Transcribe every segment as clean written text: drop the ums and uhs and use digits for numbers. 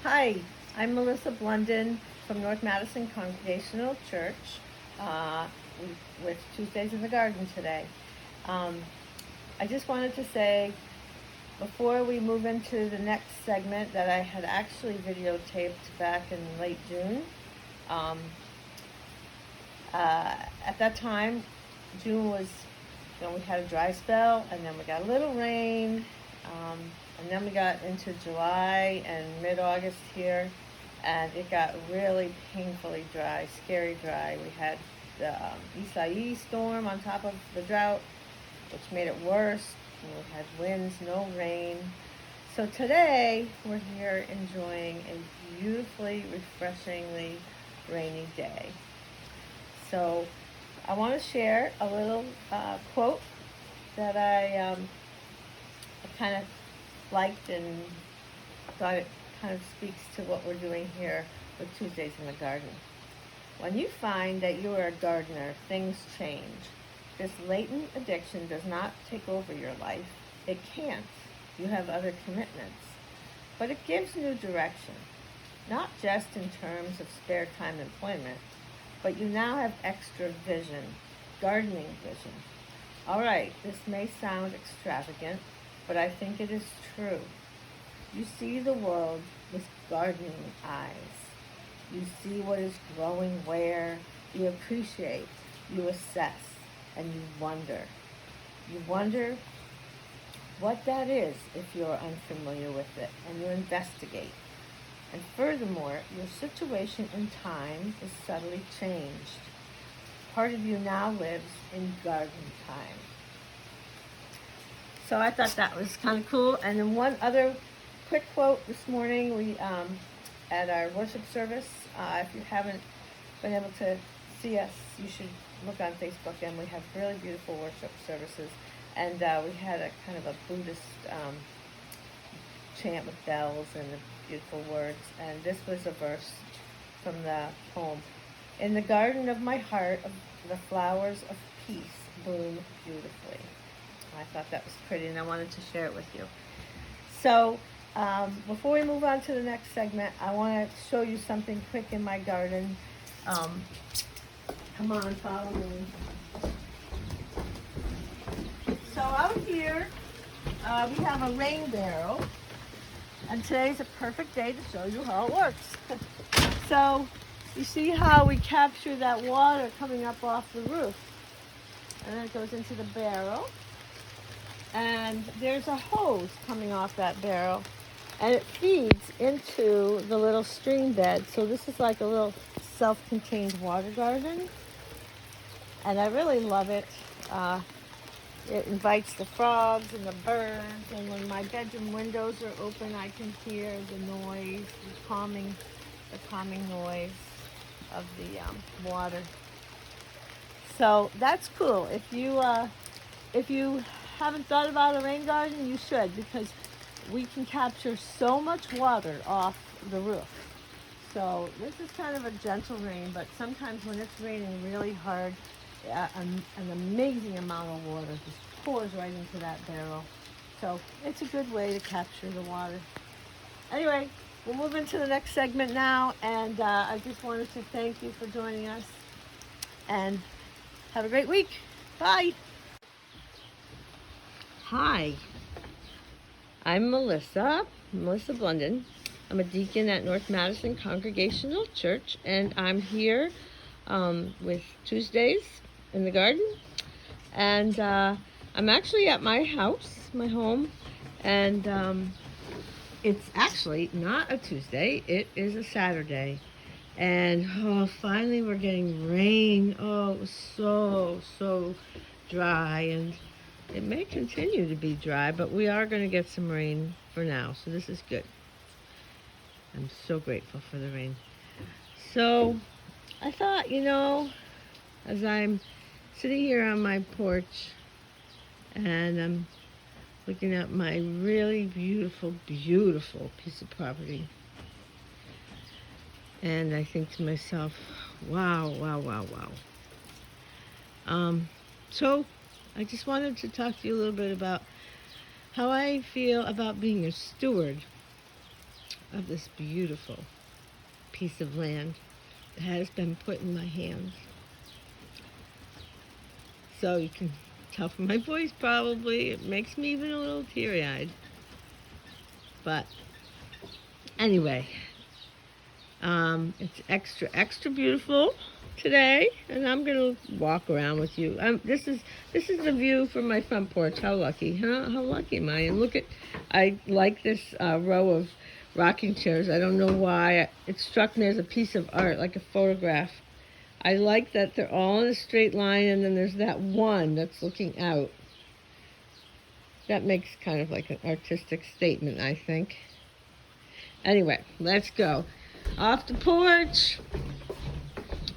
Hi, I'm Melissa Blundon from North Madison Congregational Church uh, with Tuesdays in the Garden today. I just wanted to say, before we move into the next segment that I had actually videotaped back in late June, um, at that time, June was, we had a dry spell, and then we got a little rain, and then we got into July and mid-August here, and it got really painfully dry, scary dry. We had the Isai storm on top of the drought, which made it worse. And we had winds, no rain. So today, we're here enjoying a beautifully, refreshingly rainy day. So I want to share a little quote that I kind of liked and thought it kind of speaks to what we're doing here with Tuesdays in the Garden. When you find that you are a gardener, things change. This latent addiction does not take over your life. It can't. You have other commitments. But it gives new direction, not just in terms of spare time employment, but you now have extra vision, gardening vision. All right, this may sound extravagant, but I think it is true. You see the world with gardening eyes. You see what is growing where. You appreciate, you assess, and you wonder. You wonder what that is if you're unfamiliar with it, and you investigate. And furthermore, your situation in time is subtly changed. Part of you now lives in garden time. So I thought that was kind of cool. And then one other quick quote this morning, we at our worship service, if you haven't been able to see us, you should look on Facebook, and we have really beautiful worship services. And we had a kind of a Buddhist chant with bells and the beautiful words. And this was a verse from the poem. In the garden of my heart, the flowers of peace bloom beautifully. I thought that was pretty, and I wanted to share it with you. So before we move on to the next segment, I want to show you something quick in my garden. Come on, follow me. So out here, we have a rain barrel, and today's a perfect day to show you how it works. So you see how we capture that water coming up off the roof, and then it goes into the barrel. And there's a hose coming off that barrel, and it feeds into the little stream bed. So this is like a little self-contained water garden, and I really love it. It invites the frogs and the birds, and when my bedroom windows are open, I can hear the noise, the calming noise of the water. So that's cool. If you haven't thought about a rain garden, you should, because we can capture so much water off the roof. So this is kind of a gentle rain, but sometimes when it's raining really hard, an amazing amount of water just pours right into that barrel. So it's a good way to capture the water. Anyway, we'll move into the next segment now, and I just wanted to thank you for joining us, and have a great week. Bye. Hi, I'm Melissa Blundon. I'm a deacon at North Madison Congregational Church, and I'm here with Tuesdays in the Garden. And I'm actually at my house, my home, and it's actually not a Tuesday, it is a Saturday. And finally we're getting rain. Oh, it was so dry, and it may continue to be dry, but we are going to get some rain for now, so this is good. I'm so grateful for the rain. So I thought, as I'm sitting here on my porch and I'm looking at my really beautiful piece of property, and I think to myself, wow. So I just wanted to talk to you a little bit about how I feel about being a steward of this beautiful piece of land that has been put in my hands. So you can tell from my voice probably, it makes me even a little teary-eyed. But anyway, it's extra beautiful today, and I'm gonna walk around with you. This is the view from my front porch. How lucky, huh? How lucky am I? And look at, I like this row of rocking chairs. I don't know why. It struck me as a piece of art, like a photograph. I like that they're all in a straight line, and then there's that one that's looking out. That makes kind of like an artistic statement, I think. Anyway, let's go. Off the porch.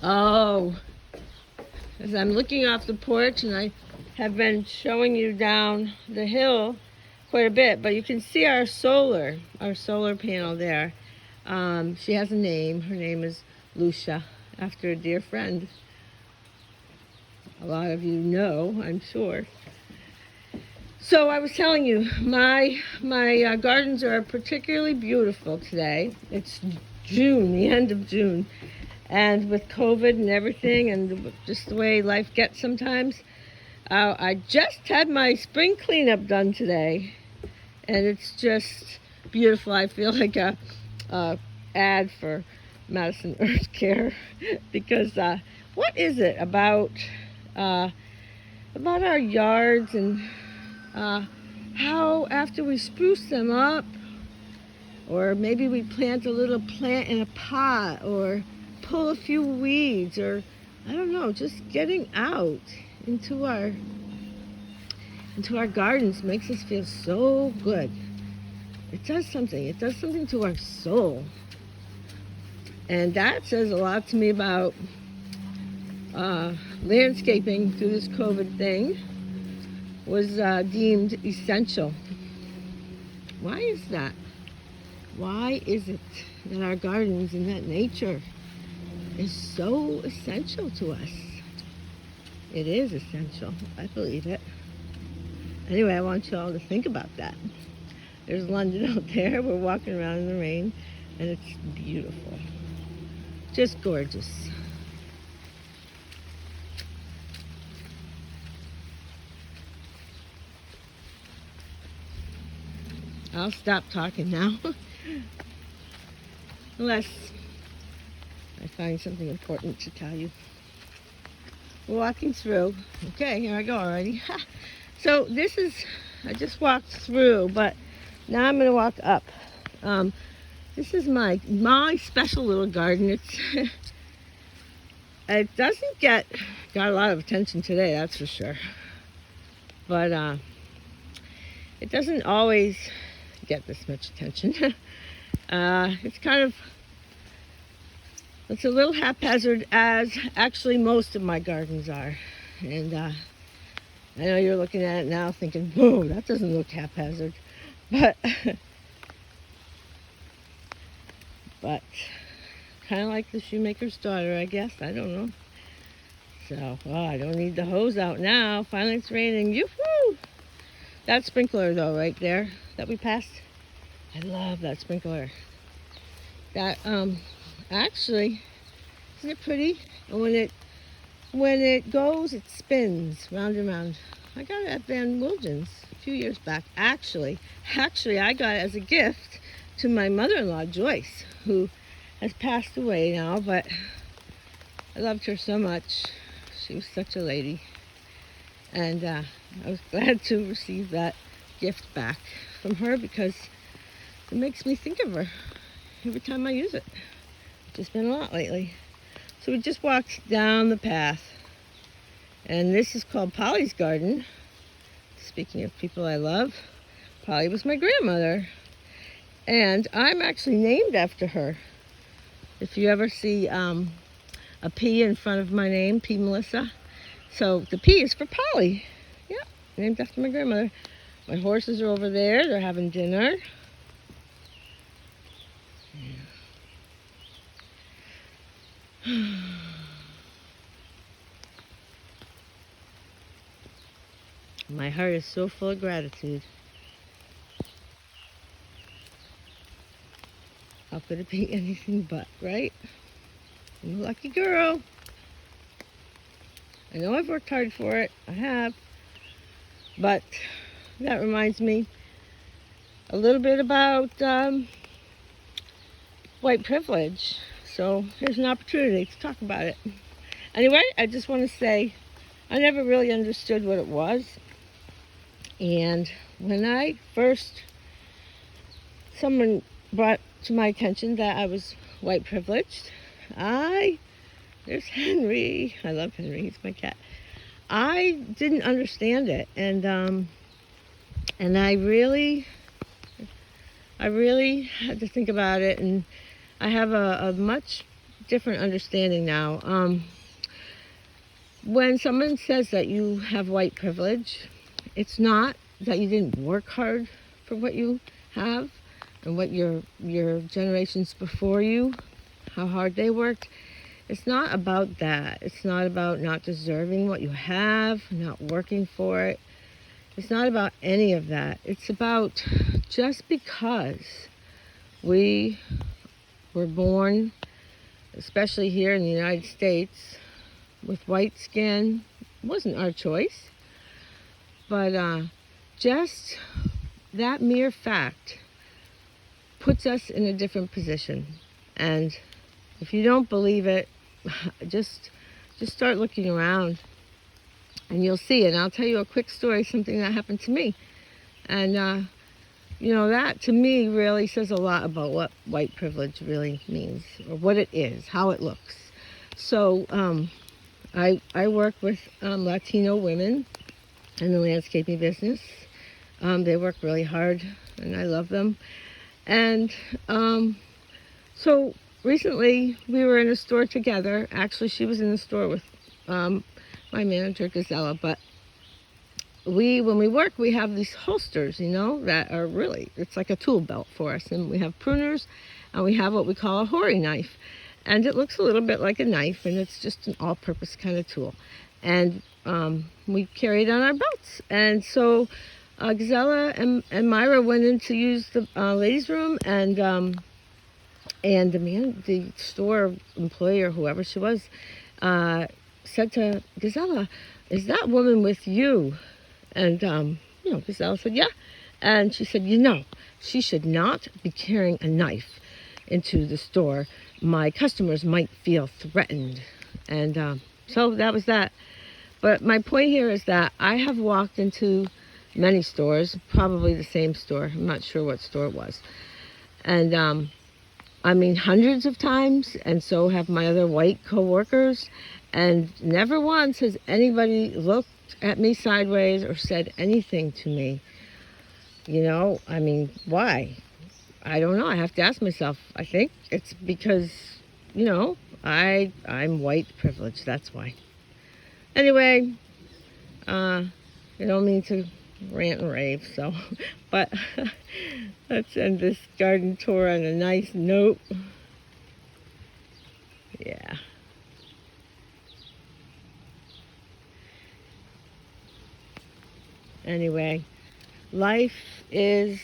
Oh, as I'm looking off the porch, and I have been showing you down the hill quite a bit, but you can see our solar panel there. She has a name. Her name is Lucia, after a dear friend. A lot of you know, I'm sure. So I was telling you, my gardens are particularly beautiful today. It's June, the end of June. And with COVID and everything, and just the way life gets sometimes, I just had my spring cleanup done today. And it's just beautiful. I feel like a ad for Madison Earth Care because what is it about our yards and how after we spruce them up, or maybe we plant a little plant in a pot, or pull a few weeds, or I don't know, just getting out into our gardens makes us feel so good. It does something. It does something to our soul. And that says a lot to me about landscaping through this COVID thing was deemed essential. Why is that? Why is it that our gardens and that nature is so essential to us? It is essential. I believe it. Anyway, I want you all to think about that. There's London out there. We're walking around in the rain, and it's beautiful. Just gorgeous. I'll stop talking now. Unless I find something important to tell you. We're walking through. Okay, here I go already. So this is, I just walked through, but now I'm going to walk up. This is my special little garden. It doesn't got a lot of attention today, that's for sure. But it doesn't always get this much attention. It's a little haphazard, as actually most of my gardens are. And I know you're looking at it now thinking, whoa, that doesn't look haphazard. But kind of like the shoemaker's daughter, I guess. I don't know. So, I don't need the hose out now. Finally it's raining. Yoo-hoo! That sprinkler, though, right there that we passed, I love that sprinkler. That, actually, isn't it pretty? And when it goes, it spins round and round. I got it at Van Wilgen's a few years back. Actually, I got it as a gift to my mother-in-law, Joyce, who has passed away now, but I loved her so much. She was such a lady. And I was glad to receive that gift back from her because it makes me think of her every time I use it. It's been a lot lately. So we just walked down the path. And this is called Polly's garden. Speaking of people I love, Polly was my grandmother. And I'm actually named after her. If you ever see a P in front of my name, P. Melissa. So the P is for Polly. Yeah, named after my grandmother. My horses are over there. They're having dinner. My heart is so full of gratitude. How could it be anything but, right? I'm a lucky girl. I know I've worked hard for it. I have. But that reminds me a little bit about white privilege. So here's an opportunity to talk about it. Anyway, I just want to say I never really understood what it was. And when someone brought to my attention that I was white privileged, there's Henry. I love Henry. He's my cat. I didn't understand it. And I really had to think about it, and I have a much different understanding now. When someone says that you have white privilege, it's not that you didn't work hard for what you have and what your generations before you, how hard they worked. It's not about that. It's not about not deserving what you have, not working for it. It's not about any of that. It's about just because we were born, especially here in the United States, with white skin. It wasn't our choice. But just that mere fact puts us in a different position. And if you don't believe it, just start looking around and you'll see it. And I'll tell you a quick story, something that happened to me. And that to me really says a lot about what white privilege really means, or what it is, how it looks. So I work with Latino women in the landscaping business. They work really hard, and I love them. And so recently we were in a store together. Actually, she was in the store with my manager, Gazella. But when we work, we have these holsters, that are really, it's like a tool belt for us. And we have pruners, and we have what we call a hori knife. And it looks a little bit like a knife, and it's just an all-purpose kind of tool. And we carry it on our belts. And so Gazella and Myra went in to use the ladies' room, and the store employee or whoever she was said to Gazella, "Is that woman with you?" And Gazella said, "Yeah." And she said, she should not be carrying a knife into the store. My customers might feel threatened. And so that was that. But my point here is that I have walked into many stores, probably the same store. I'm not sure what store it was. And hundreds of times, and so have my other white co-workers. And never once has anybody looked at me sideways or said anything to me. Why? I don't know. I have to ask myself. I think it's because, I'm white privileged. That's why. Anyway, I don't mean to rant and rave, but let's end this garden tour on a nice note. Yeah. Anyway, life is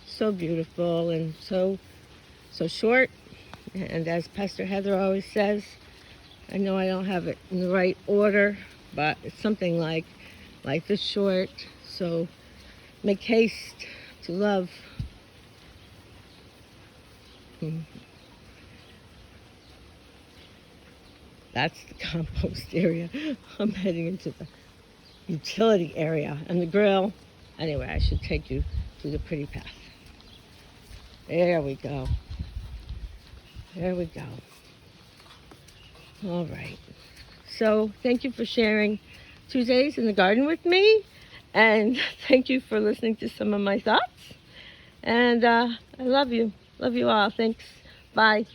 so beautiful and so short. And as Pastor Heather always says, I know I don't have it in the right order, but it's something like, life is short, so make haste to love. That's the compost area. I'm heading into the utility area and the grill. Anyway, I should take you to the pretty path. There we go. There we go. All right. So thank you for sharing Tuesdays in the garden with me. And thank you for listening to some of my thoughts. And I love you. Love you all. Thanks. Bye.